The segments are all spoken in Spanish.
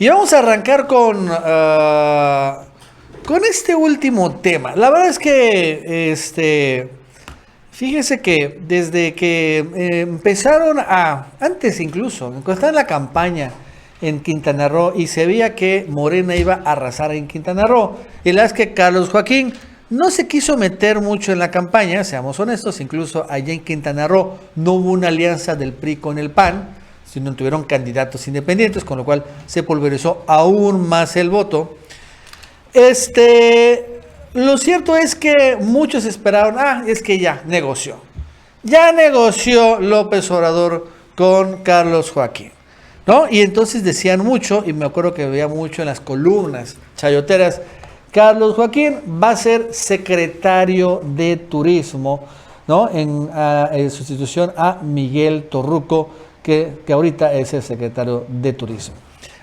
Y vamos a arrancar con este último tema. La verdad es que, fíjese que desde que empezaron antes incluso, cuando estaba en la campaña en Quintana Roo y se veía que Morena iba a arrasar en Quintana Roo, y la verdad es que Carlos Joaquín no se quiso meter mucho en la campaña, seamos honestos, incluso allá en Quintana Roo no hubo una alianza del PRI con el PAN, sino tuvieron candidatos independientes, con lo cual se pulverizó aún más el voto. Lo cierto es que muchos esperaron, es que ya negoció López Obrador con Carlos Joaquín, ¿no? Y entonces decían mucho, y me acuerdo que veía mucho en las columnas chayoteras, Carlos Joaquín va a ser secretario de Turismo, ¿no? En sustitución a Miguel Torruco, que ahorita es el secretario de Turismo.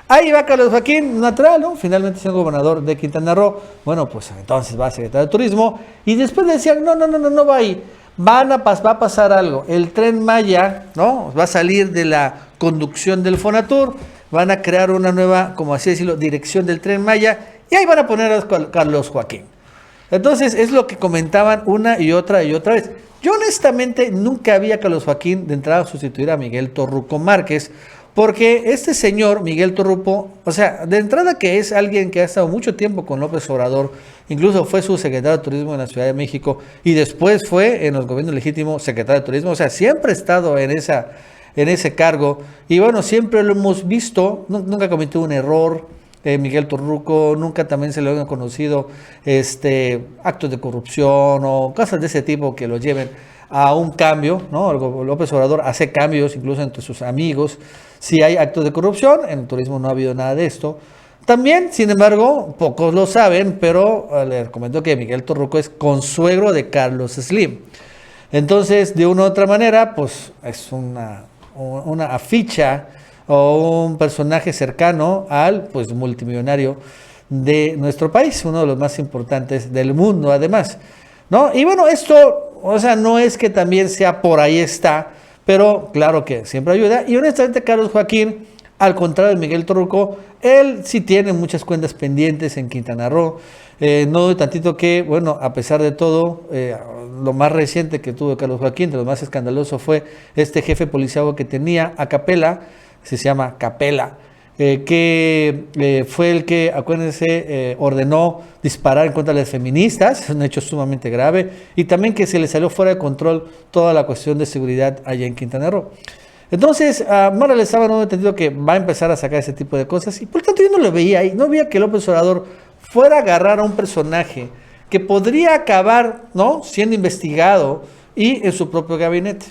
Ahí va Carlos Joaquín, natural, ¿no? Finalmente siendo gobernador de Quintana Roo. Bueno, pues entonces va a secretario de Turismo. Y después decían, no va ahí. Va a pasar algo. El Tren Maya, ¿no? Va a salir de la conducción del Fonatur. Van a crear una nueva, como así decirlo, dirección del Tren Maya. Y ahí van a poner a Carlos Joaquín. Entonces es lo que comentaban una y otra vez. Yo honestamente nunca vi a Carlos Joaquín de entrada sustituir a Miguel Torruco Márquez, porque este señor, Miguel Torruco, o sea, de entrada que es alguien que ha estado mucho tiempo con López Obrador, incluso fue su secretario de Turismo en la Ciudad de México y después fue en los gobiernos legítimos secretario de Turismo, o sea, siempre ha estado en ese cargo y bueno, siempre lo hemos visto, nunca cometió un error. Miguel Torruco, nunca también se le han conocido actos de corrupción o cosas de ese tipo que lo lleven a un cambio, ¿no? López Obrador hace cambios incluso entre sus amigos. Si hay actos de corrupción, en el turismo no ha habido nada de esto. También, sin embargo, pocos lo saben, pero les comento que Miguel Torruco es consuegro de Carlos Slim. Entonces, de una u otra manera, pues es una ficha o un personaje cercano al pues multimillonario de nuestro país, uno de los más importantes del mundo además, ¿no? Y bueno, esto, o sea, no es que también sea por ahí está, pero claro que siempre ayuda. Y honestamente Carlos Joaquín, al contrario de Miguel Torruco, él sí tiene muchas cuentas pendientes en Quintana Roo. No doy tantito que, bueno, a pesar de todo, lo más reciente que tuvo Carlos Joaquín, de lo más escandaloso fue este jefe policiaco que tenía a Capela, se llama Capela, que fue el que, acuérdense, ordenó disparar en contra de las feministas, es un hecho sumamente grave, y también que se le salió fuera de control toda la cuestión de seguridad allá en Quintana Roo. Entonces, Morales estaba no entendido que va a empezar a sacar ese tipo de cosas, y por tanto yo no lo veía ahí, no veía que López Obrador fuera a agarrar a un personaje que podría acabar, ¿no?, siendo investigado y en su propio gabinete.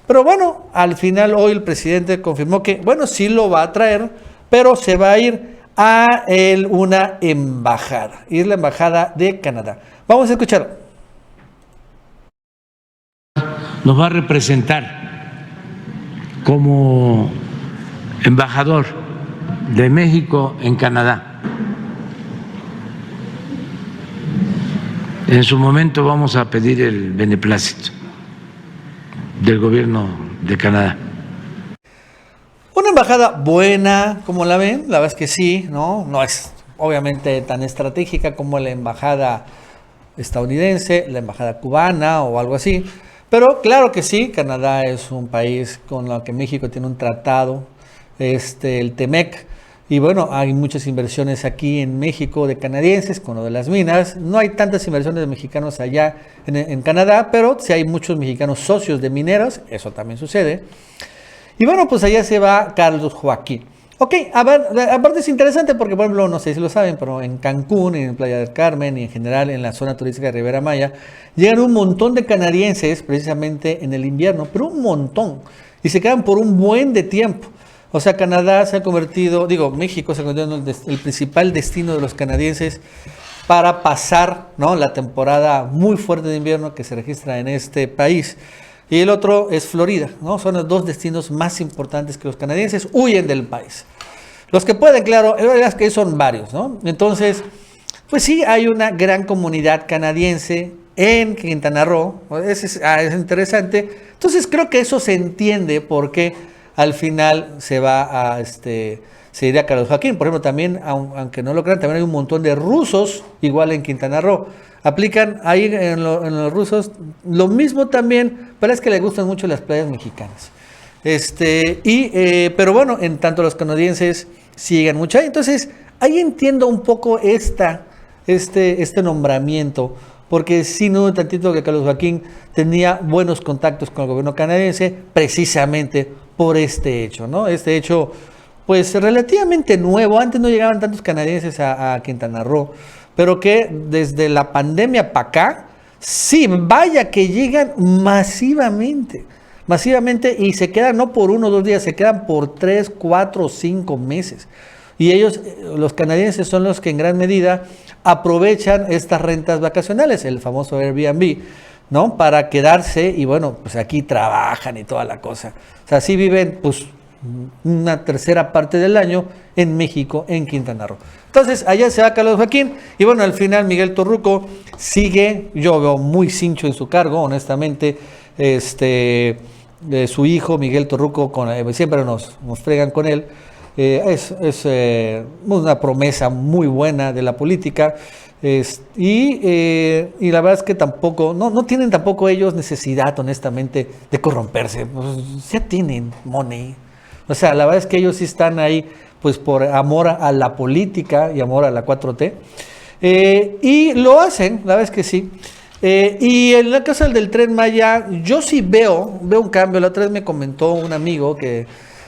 Pero bueno, al final hoy el presidente confirmó que, bueno, sí lo va a traer, pero se va a ir a una embajada, y es la embajada de Canadá. Vamos a escuchar. Nos va a representar como embajador de México en Canadá. En su momento vamos a pedir el beneplácito del gobierno de Canadá. Una embajada buena, como la ven, la verdad es que sí, ¿no? No es obviamente tan estratégica como la embajada estadounidense, la embajada cubana o algo así, pero claro que sí, Canadá es un país con el que México tiene un tratado, el TEMEC, y bueno, hay muchas inversiones aquí en México de canadienses con lo de las minas. No hay tantas inversiones de mexicanos allá en Canadá, pero sí hay muchos mexicanos socios de mineros, eso también sucede. Y bueno, pues allá se va Carlos Joaquín. Ok, a ver, aparte es interesante porque, por ejemplo, no sé si lo saben, pero en Cancún, en Playa del Carmen y en general en la zona turística de Riviera Maya, llegan un montón de canadienses precisamente en el invierno, pero un montón, y se quedan por un buen de tiempo. O sea, Canadá se ha convertido, México se ha convertido en el principal destino de los canadienses para pasar, ¿no?, la temporada muy fuerte de invierno que se registra en este país. Y el otro es Florida, ¿no? Son los dos destinos más importantes que los canadienses huyen del país. Los que pueden, claro, la verdad es que son varios, ¿no? Entonces, pues sí, hay una gran comunidad canadiense en Quintana Roo, es interesante. Entonces creo que eso se entiende porque al final se va se iría Carlos Joaquín. Por ejemplo, también, aunque no lo crean, también hay un montón de rusos, igual en Quintana Roo. Aplican ahí en los rusos lo mismo también, pero es que les gustan mucho las playas mexicanas. Pero bueno, en tanto los canadienses siguen mucho ahí. Entonces, ahí entiendo un poco este nombramiento, porque sí, no tantito que Carlos Joaquín tenía buenos contactos con el gobierno canadiense, precisamente por este hecho, ¿no? Este hecho, pues relativamente nuevo. Antes no llegaban tantos canadienses a Quintana Roo, pero que desde la pandemia para acá, sí, vaya que llegan masivamente, y se quedan no por 1 o 2 días, se quedan por 3, 4, 5 meses. Y ellos, los canadienses, son los que en gran medida aprovechan estas rentas vacacionales, el famoso Airbnb, ¿no? Para quedarse y bueno, pues aquí trabajan y toda la cosa. O sea, sí viven pues una tercera parte del año en México, en Quintana Roo. Entonces, allá se va Carlos Joaquín y bueno, al final Miguel Torruco sigue, yo veo muy cincho en su cargo, honestamente, su hijo Miguel Torruco, siempre nos fregan con él. Es una promesa muy buena de la política y la verdad es que tampoco, no tienen tampoco ellos necesidad, honestamente, de corromperse. Pues, ya tienen money. O sea, la verdad es que ellos sí están ahí pues por amor a la política y amor a la 4T. Y lo hacen, la verdad es que sí. Y en la casa del Tren Maya, yo sí veo un cambio. La otra vez me comentó un amigo que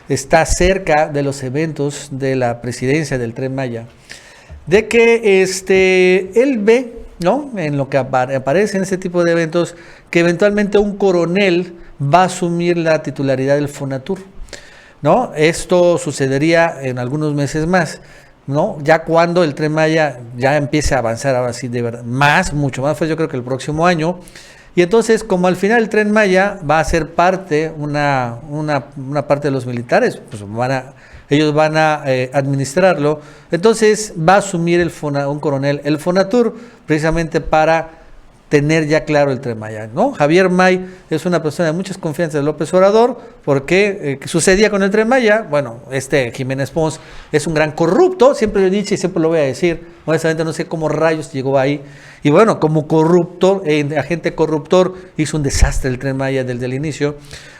está cerca de los eventos de la presidencia del Tren Maya, de que él ve, ¿no?, en lo que aparece en este tipo de eventos, que eventualmente un coronel va a asumir la titularidad del Fonatur, ¿no? Esto sucedería en algunos meses más, ¿no? Ya cuando el Tren Maya ya empiece a avanzar ahora sí de verdad, mucho más, pues yo creo que el próximo año. Y entonces, como al final el Tren Maya va a ser parte, una parte de los militares, pues ellos van a administrarlo, entonces va a asumir un coronel el Fonatur, precisamente para tener ya claro el Tren Maya, ¿no? Javier May es una persona de muchas confianzas de López Obrador, porque ¿qué sucedía con el Tren Maya? Bueno, Jiménez Pons es un gran corrupto, siempre lo he dicho y siempre lo voy a decir, honestamente no sé cómo rayos llegó ahí, y bueno, como corrupto, agente corruptor, hizo un desastre el Tren Maya desde el inicio,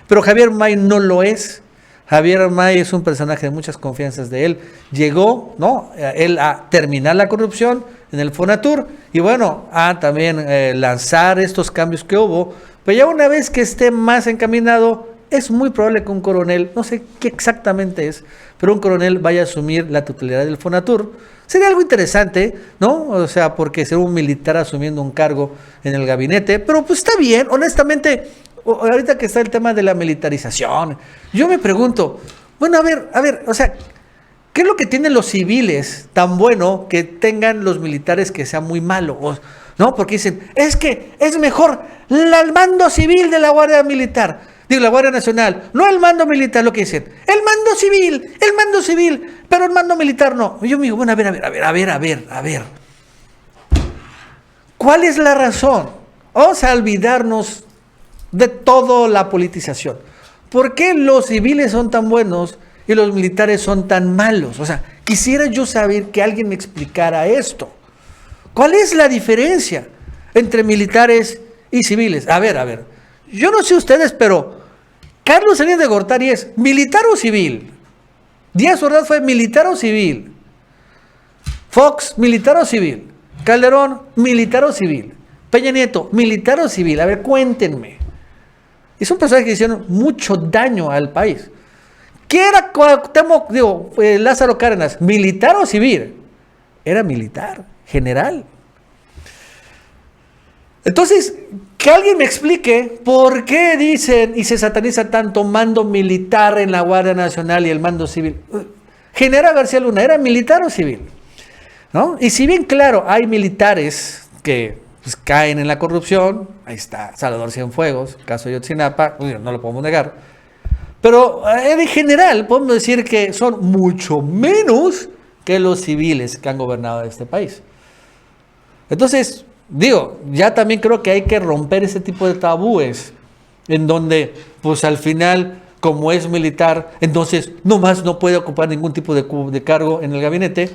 pero Javier May no lo es. Javier May es un personaje de muchas confianzas de él. Llegó, ¿no?, él a terminar la corrupción en el Fonatur y bueno, a también lanzar estos cambios que hubo. Pero ya una vez que esté más encaminado, es muy probable que un coronel, no sé qué exactamente es, pero un coronel vaya a asumir la titularidad del Fonatur. Sería algo interesante, ¿no? O sea, porque ser un militar asumiendo un cargo en el gabinete, pero pues está bien, honestamente. Ahorita que está el tema de la militarización, yo me pregunto, bueno, a ver, o sea, ¿qué es lo que tienen los civiles tan bueno que tengan los militares que sea muy malo? ¿No? Porque dicen, es que es mejor el mando civil de la Guardia Militar, digo, la Guardia Nacional, no el mando militar, lo que dicen, el mando civil, pero el mando militar no. Y yo me digo, bueno, a ver. ¿Cuál es la razón? Vamos a olvidarnos de toda la politización. ¿Por qué los civiles son tan buenos y los militares son tan malos? O sea, quisiera yo saber que alguien me explicara esto. ¿Cuál es la diferencia entre militares y civiles? A ver. Yo no sé ustedes, pero Carlos Salinas de Gortari es militar o civil. Díaz Ordaz fue militar o civil. Fox, militar o civil. Calderón, militar o civil. Peña Nieto, militar o civil. A ver, cuéntenme. Y son personas que hicieron mucho daño al país. ¿Qué era Lázaro Cárdenas? ¿Militar o civil? Era militar, general. Entonces, que alguien me explique por qué dicen y se sataniza tanto mando militar en la Guardia Nacional y el mando civil. General García Luna, ¿era militar o civil? ¿No? Y si bien, claro, hay militares que pues caen en la corrupción, ahí está Salvador Cienfuegos, caso de Ayotzinapa, no lo podemos negar, pero en general podemos decir que son mucho menos que los civiles que han gobernado este país. Entonces, ya también creo que hay que romper ese tipo de tabúes, en donde pues al final como es militar, entonces nomás no puede ocupar ningún tipo de cargo en el gabinete.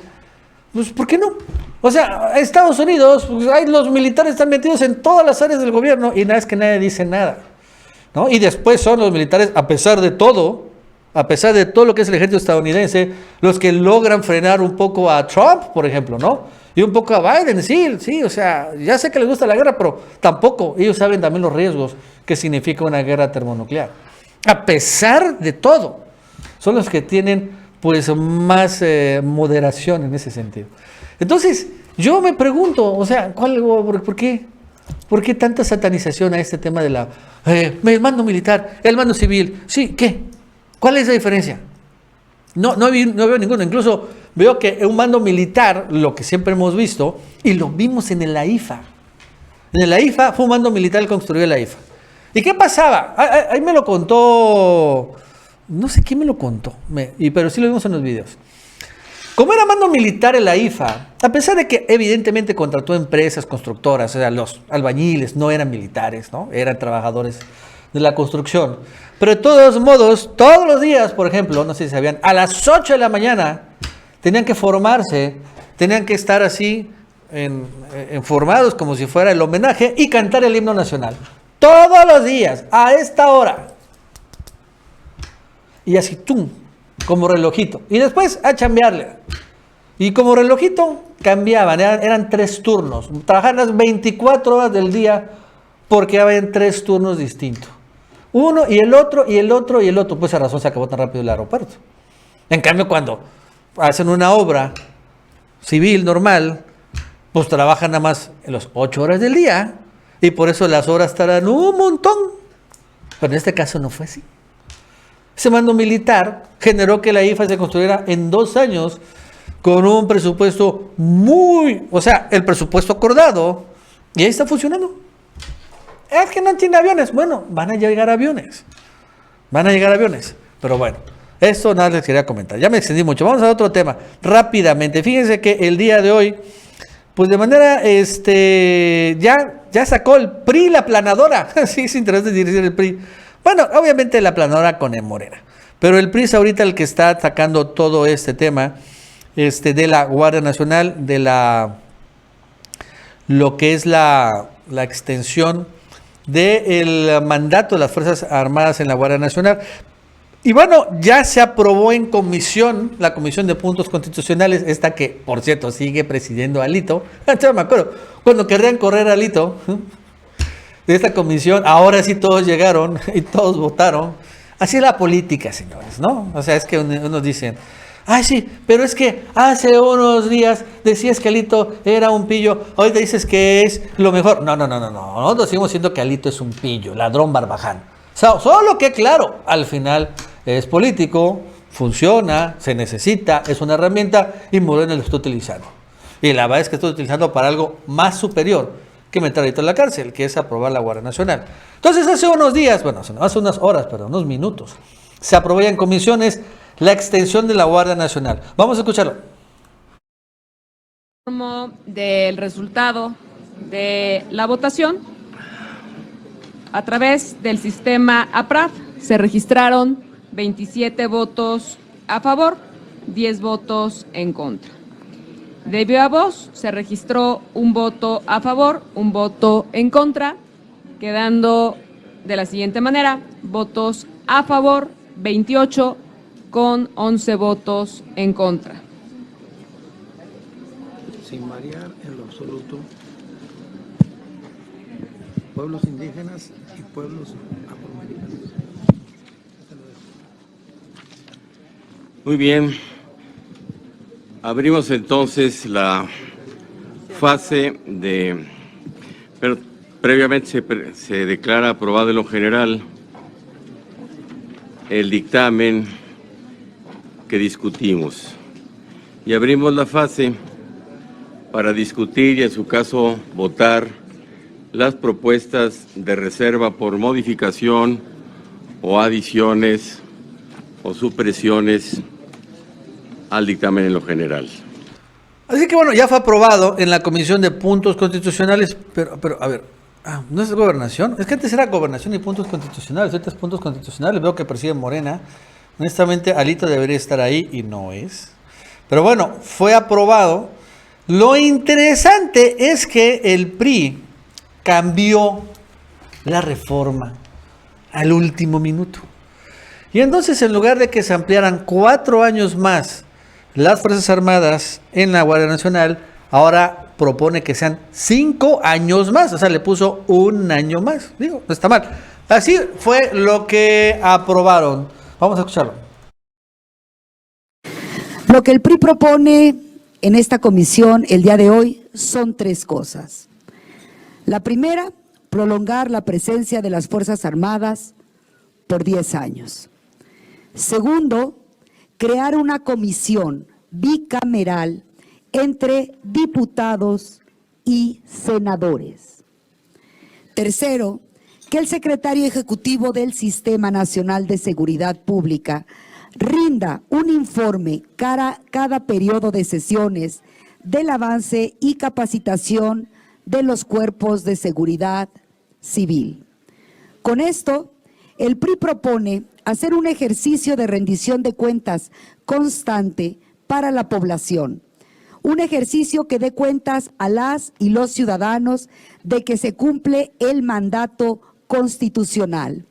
Pues, ¿por qué no? O sea, Estados Unidos, pues, los militares están metidos en todas las áreas del gobierno y nada es que nadie dice nada, ¿no? Y después son los militares, a pesar de todo lo que es el ejército estadounidense, los que logran frenar un poco a Trump, por ejemplo, ¿no? Y un poco a Biden, sí, o sea, ya sé que les gusta la guerra, pero tampoco, ellos saben también los riesgos que significa una guerra termonuclear. A pesar de todo, son los que tienen pues más moderación en ese sentido. Entonces, yo me pregunto, o sea, ¿por qué? ¿Por qué tanta satanización a este tema de el mando militar, el mando civil? Sí, ¿qué? ¿Cuál es la diferencia? No veo ninguno. Incluso veo que un mando militar, lo que siempre hemos visto, y lo vimos en el AIFA. En el AIFA fue un mando militar el que construyó el AIFA. ¿Y qué pasaba? Ahí me lo contó, no sé quién me lo contó, pero sí lo vimos en los videos. Como era mando militar el AIFA, a pesar de que evidentemente contrató empresas constructoras, o sea, los albañiles no eran militares, ¿no? Eran trabajadores de la construcción. Pero de todos modos, todos los días, por ejemplo, no sé si sabían, a las 8 de la mañana tenían que formarse, tenían que estar así, formados como si fuera el homenaje y cantar el himno nacional. Todos los días, a esta hora. Y así, ¡tum!, como relojito. Y después a chambearle. Y como relojito cambiaban, eran 3 turnos. Trabajaban las 24 horas del día porque habían 3 turnos distintos. Uno y el otro y el otro y el otro. Pues esa razón se acabó tan rápido el aeropuerto. En cambio, cuando hacen una obra civil normal, pues trabajan nada más en las 8 horas del día. Y por eso las horas tardan un montón. Pero en este caso no fue así. Ese mando militar generó que la IFA se construyera en 2 años con un presupuesto el presupuesto acordado, y ahí está funcionando. Es que no tiene aviones. Bueno, van a llegar aviones. Pero bueno, eso nada les quería comentar. Ya me extendí mucho. Vamos a otro tema rápidamente. Fíjense que el día de hoy, pues de manera, ya sacó el PRI la planadora. Sí, es interesante dirigir el PRI. Bueno, obviamente la planadora con Morena. Pero el PRI es ahorita el que está sacando todo este tema, de la Guardia Nacional, de lo que es la extensión del mandato de las Fuerzas Armadas en la Guardia Nacional. Y bueno, ya se aprobó en comisión, la Comisión de Puntos Constitucionales, esta que, por cierto, sigue presidiendo Alito. Yo me acuerdo, cuando querrían correr a Alito de esta comisión, ahora sí todos llegaron y todos votaron. Así es la política, señores, ¿no? O sea, es que unos dicen, ay, sí, pero es que hace unos días decías que Alito era un pillo, hoy te dices que es lo mejor. No. Nosotros seguimos diciendo que Alito es un pillo, ladrón barbaján. Solo que, claro, al final es político, funciona, se necesita, es una herramienta y Morena lo está utilizando. Y la verdad es que está utilizando para algo más superior que meter Alito en la cárcel, que es aprobar la Guardia Nacional. Entonces, hace unos días, hace unas horas, unos minutos, se aprobó ya en comisiones la extensión de la Guardia Nacional. Vamos a escucharlo. Del resultado de la votación, a través del sistema APRAF, se registraron 27 votos a favor, 10 votos en contra. De viva voz se registró un voto a favor, un voto en contra, quedando de la siguiente manera: votos a favor 28 con 11 votos en contra. Sin variar en lo absoluto, pueblos indígenas y pueblos afroamericanos. Muy bien. Abrimos entonces la fase pero previamente se declara aprobado en lo general el dictamen que discutimos. Y abrimos la fase para discutir y en su caso votar las propuestas de reserva por modificación o adiciones o supresiones al dictamen en lo general. Así que bueno, ya fue aprobado en la Comisión de Puntos Constitucionales, pero a ver, ¿No es gobernación? Es que antes era gobernación y puntos constitucionales. Ahorita es puntos constitucionales. Veo que persigue Morena. Honestamente, Alito debería estar ahí y no es. Pero bueno, fue aprobado. Lo interesante es que el PRI cambió la reforma al último minuto. Y entonces, en lugar de que se ampliaran 4 años más las Fuerzas Armadas en la Guardia Nacional, ahora propone que sean 5 años más, o sea, le puso 1 año más. Digo, no está mal. Así fue lo que aprobaron. Vamos a escucharlo. Lo que el PRI propone en esta comisión el día de hoy son 3 cosas. La primera, prolongar la presencia de las Fuerzas Armadas por 10 años. Segundo, crear una comisión bicameral entre diputados y senadores. Tercero, que el secretario ejecutivo del Sistema Nacional de Seguridad Pública rinda un informe cada periodo de sesiones del avance y capacitación de los cuerpos de seguridad civil. Con esto, el PRI propone hacer un ejercicio de rendición de cuentas constante para la población. Un ejercicio que dé cuentas a las y los ciudadanos de que se cumple el mandato constitucional.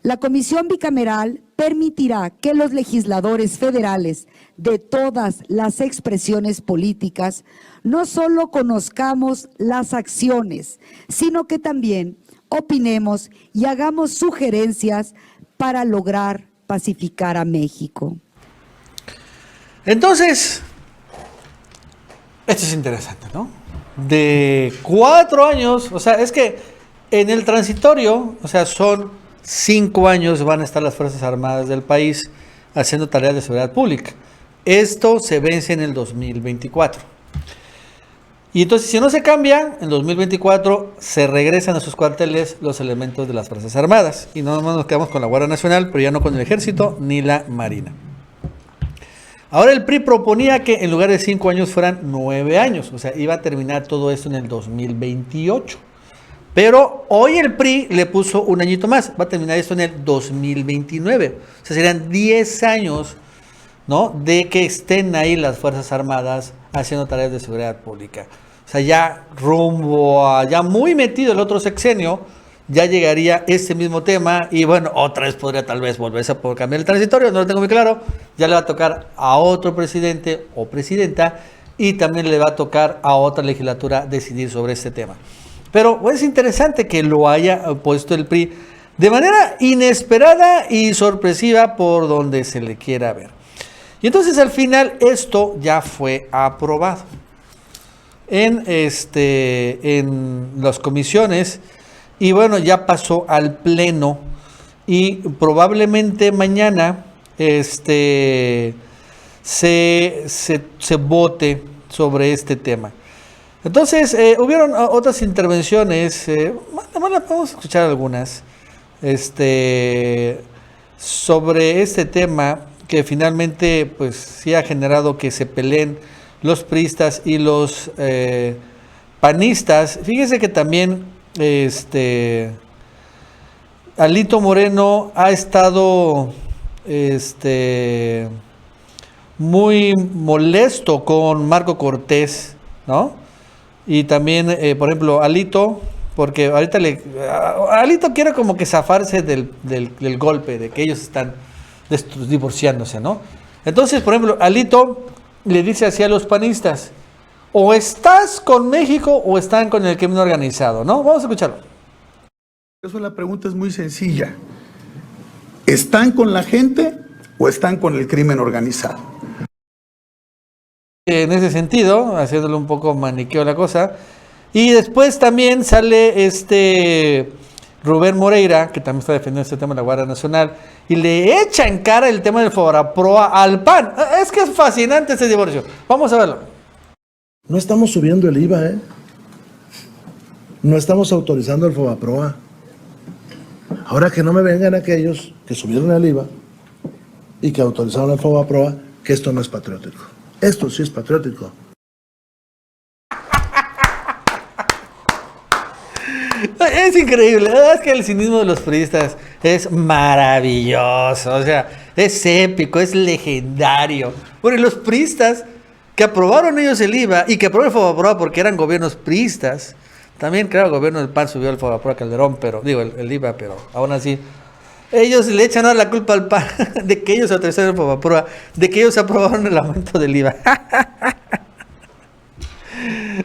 La comisión bicameral permitirá que los legisladores federales de todas las expresiones políticas no solo conozcamos las acciones, sino que también opinemos y hagamos sugerencias para lograr pacificar a México. Entonces, esto es interesante, ¿no? De 4 años, o sea, es que en el transitorio, o sea, son 5 años van a estar las Fuerzas Armadas del país haciendo tareas de seguridad pública. Esto se vence en el 2024. Y entonces, si no se cambia, en 2024 se regresan a sus cuarteles los elementos de las Fuerzas Armadas. Y no nos quedamos con la Guardia Nacional, pero ya no con el Ejército ni la Marina. Ahora el PRI proponía que en lugar de 5 años fueran 9 años. O sea, iba a terminar todo esto en el 2028. Pero hoy el PRI le puso 1 añito más. Va a terminar esto en el 2029. O sea, serían 10 años, ¿no?, de que estén ahí las Fuerzas Armadas haciendo tareas de seguridad pública. O sea, ya rumbo a, ya muy metido el otro sexenio, ya llegaría este mismo tema y bueno, otra vez podría tal vez volverse a cambiar el transitorio, no lo tengo muy claro. Ya le va a tocar a otro presidente o presidenta y también le va a tocar a otra legislatura decidir sobre este tema. Pero es interesante que lo haya puesto el PRI de manera inesperada y sorpresiva por donde se le quiera ver. Y entonces al final esto ya fue aprobado en las comisiones y bueno, ya pasó al pleno y probablemente mañana se vote sobre este tema. Entonces, hubieron otras intervenciones, vamos a escuchar algunas, sobre este tema que finalmente, pues, sí ha generado que se peleen los priistas y los panistas. Fíjese que también, Alito Moreno ha estado, muy molesto con Marco Cortés, ¿no? Y también, por ejemplo, Alito, porque ahorita Alito quiere como que zafarse del golpe, de que ellos están divorciándose, ¿no? Entonces, por ejemplo, Alito le dice así a los panistas, o estás con México o están con el crimen organizado, ¿no? Vamos a escucharlo. Eso la pregunta es muy sencilla. ¿Están con la gente o están con el crimen organizado? En ese sentido, haciéndole un poco maniqueo la cosa. Y después también sale Rubén Moreira, que también está defendiendo este tema de la Guardia Nacional, y le echa en cara el tema del Fobaproa al PAN. Es que es fascinante este divorcio. Vamos a verlo. No estamos subiendo el IVA, No estamos autorizando el Fobaproa. Ahora que no me vengan aquellos que subieron el IVA y que autorizaron el Fobaproa, que esto no es patriótico. Esto sí es patriótico. Es increíble, la verdad es que el cinismo de los priistas es maravilloso, o sea, es épico, es legendario. Bueno, y los priistas que aprobaron ellos el IVA y que aprobaron el Fobaproa porque eran gobiernos priistas, también claro, el gobierno del PAN subió el Fobaproa Calderón, pero digo, el IVA, pero aún así, ellos le echan ahora la culpa al PAN de que ellos autorizaron el Fobaproa, de que ellos aprobaron el aumento del IVA.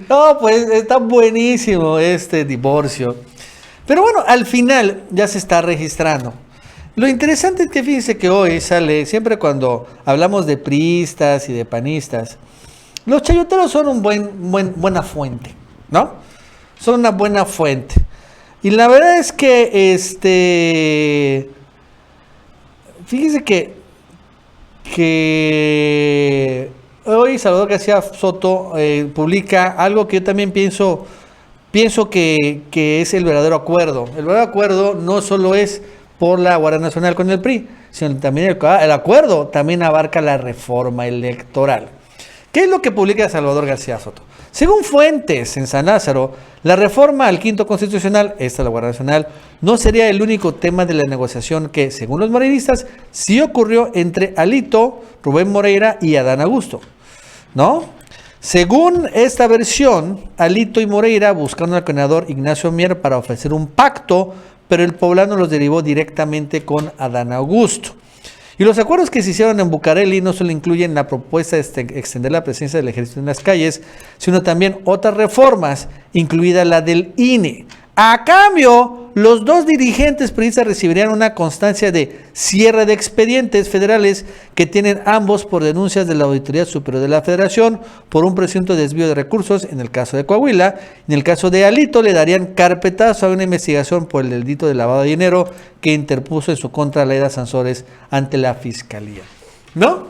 No, pues está buenísimo este divorcio. Pero bueno, al final ya se está registrando. Lo interesante es que fíjense que hoy sale, siempre cuando hablamos de priistas y de panistas, los chayoteros son buena fuente, ¿no? Son una buena fuente. Y la verdad es que, fíjense que hoy Salvador García Soto publica algo que yo también pienso que es el verdadero acuerdo. El verdadero acuerdo no solo es por la Guardia Nacional con el PRI, sino también el acuerdo también abarca la reforma electoral. ¿Qué es lo que publica Salvador García Soto? Según fuentes en San Lázaro, la reforma al quinto constitucional, esta es la Guardia Nacional, no sería el único tema de la negociación que, según los morenistas, sí ocurrió entre Alito, Rubén Moreira y Adán Augusto, ¿no? Según esta versión, Alito y Moreira buscaron al coordinador Ignacio Mier para ofrecer un pacto, pero el poblano los derivó directamente con Adán Augusto. Y los acuerdos que se hicieron en Bucareli no solo incluyen la propuesta de extender la presencia del ejército en las calles, sino también otras reformas, incluida la del INE. A cambio, los dos dirigentes priistas recibirían una constancia de cierre de expedientes federales que tienen ambos por denuncias de la Auditoría Superior de la Federación por un presunto desvío de recursos en el caso de Coahuila. En el caso de Alito le darían carpetazo a una investigación por el delito de lavado de dinero que interpuso en su contra Laida Sansores ante la Fiscalía. ¿No?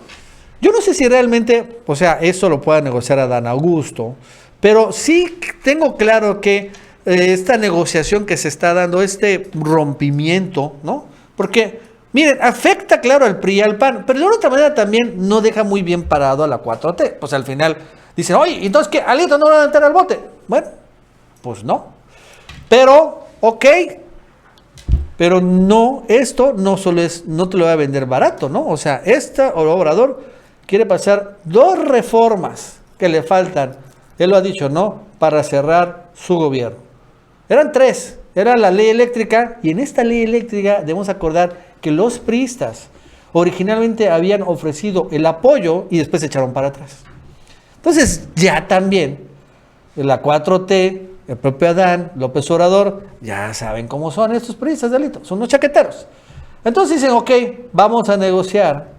Yo no sé si realmente, o sea, eso lo pueda negociar Adán Augusto, pero sí tengo claro que esta negociación que se está dando, este rompimiento, ¿no? Porque, miren, afecta, claro, al PRI y al PAN, pero de otra manera también no deja muy bien parado a la 4T. Pues al final dicen, oye, entonces, ¿qué? ¿Alito no va a entrar al bote? Bueno, pues no. Pero, ok, pero no, esto no solo es, no te lo va a vender barato, ¿no? O sea, Obrador quiere pasar 2 reformas que le faltan, él lo ha dicho, ¿no? Para cerrar su gobierno. Eran 3, era la ley eléctrica, y en esta ley eléctrica debemos acordar que los priistas originalmente habían ofrecido el apoyo y después se echaron para atrás. Entonces ya también la 4T, el propio Adán, López Obrador, ya saben cómo son estos priistas, Alito, son unos chaqueteros. Entonces dicen, ok, vamos a negociar,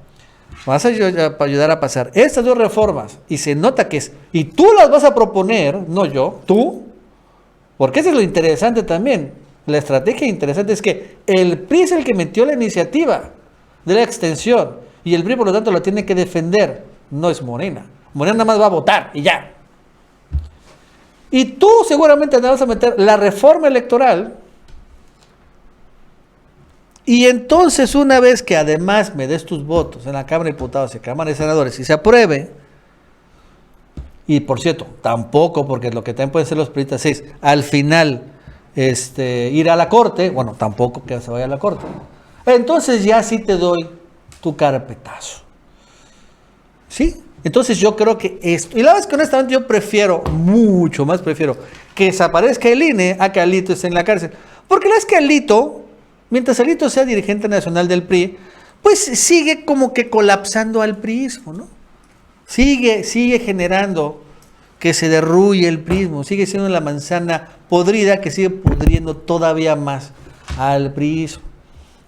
vas a ayudar a pasar estas 2 reformas, y se nota que es, y tú las vas a proponer, no yo, tú. Porque eso es lo interesante también. La estrategia interesante es que el PRI es el que metió la iniciativa de la extensión y el PRI por lo tanto lo tiene que defender, no es Morena. Morena nada más va a votar y ya. Y tú seguramente te vas a meter la reforma electoral y entonces una vez que además me des tus votos en la Cámara de Diputados y Cámara de Senadores y se apruebe. Y por cierto, tampoco, porque lo que también pueden ser los priistas es, al final, ir a la corte, bueno, tampoco que se vaya a la corte. Entonces ya sí te doy tu carpetazo. ¿Sí? Entonces yo creo que esto, y la verdad es que honestamente yo prefiero, mucho más prefiero, que desaparezca el INE a que Alito esté en la cárcel. Porque la verdad es que Alito, mientras Alito sea dirigente nacional del PRI, pues sigue como que colapsando al priismo, ¿no? Sigue generando que se derruye el prismo, sigue siendo la manzana podrida que sigue pudriendo todavía más al prismo.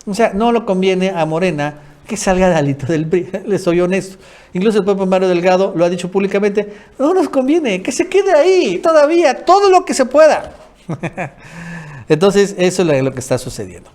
O sea, no le conviene a Morena que salga de Alito del PRI, les soy honesto. Incluso el propio Mario Delgado lo ha dicho públicamente, no nos conviene, que se quede ahí todavía, todo lo que se pueda. Entonces, eso es lo que está sucediendo.